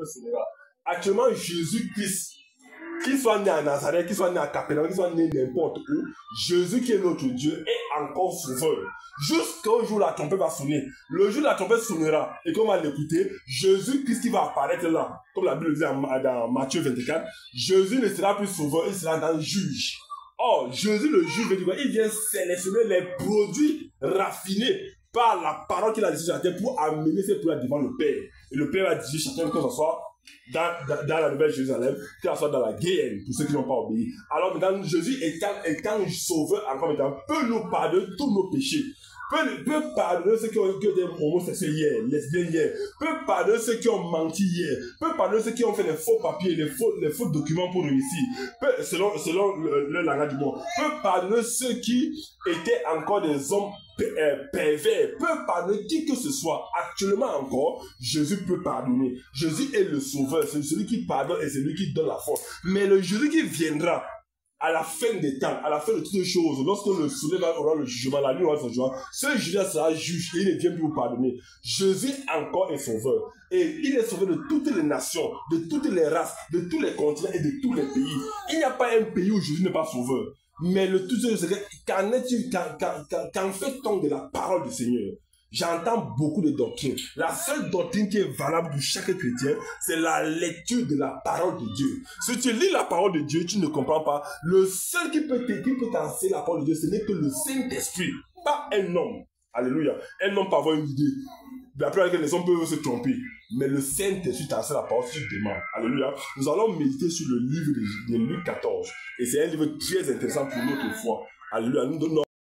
sonnera. Actuellement, Jésus-Christ, qu'il soit né à Nazareth, qu'il soit né à Capernaum, qu'il soit né n'importe où, Jésus qui est notre Dieu est encore sauveur. Jusqu'au jour où la trompette va sonner. Le jour où la trompette sonnera et qu'on va l'écouter, Jésus-Christ qui va apparaître là, comme la Bible dit dans Matthieu 24, Jésus ne sera plus sauveur, il sera dans le juge. Or, Jésus le juge, il vient sélectionner les produits raffinés par la parole qu'il a dit sur la terre pour amener ces produits devant le Père. Et le Père va dire chacun que ce soit dans la Nouvelle Jérusalem, que ce soit dans la Guéhenne, pour ceux qui n'ont pas obéi. Alors maintenant, Jésus étant sauveur, encore maintenant, peut nous pardonner tous nos péchés. Peut pardonner ceux qui ont été homosexuels hier, lesbiennes hier, peut pardonner ceux qui ont menti hier, peut pardonner ceux qui ont fait les faux papiers, les faux documents pour réussir, selon le langage du monde, peut pardonner ceux qui étaient encore des hommes pervers, peut pardonner qui que ce soit. Actuellement encore, Jésus peut pardonner. Jésus est le sauveur, c'est celui qui pardonne et c'est lui qui donne la force. Mais le Jésus qui viendra à la fin des temps, à la fin de toutes les choses, lorsque le soleil aura le jugement, la nuit aura son jugement, ce Jésus sera juge et il ne vient plus vous pardonner. Jésus encore est sauveur. Et il est sauveur de toutes les nations, de toutes les races, de tous les continents et de tous les pays. Il n'y a pas un pays où Jésus n'est pas sauveur. Mais le tout c'est qu'en fait-on de la parole du Seigneur? J'entends beaucoup de doctrines. La seule doctrine qui est valable pour chaque chrétien, c'est la lecture de la parole de Dieu. Si tu lis la parole de Dieu, tu ne comprends pas. Le seul qui peut t'enseigner la parole de Dieu, ce n'est que le Saint-Esprit, pas un homme. Alléluia. Un homme peut avoir une idée. Mais après, les hommes peuvent se tromper. Mais le Saint-Esprit t'enseigne la parole si tu demandes. Alléluia. Nous allons méditer sur le livre de Luc 14. Et c'est un livre très intéressant pour notre foi. Alléluia. Nous donnons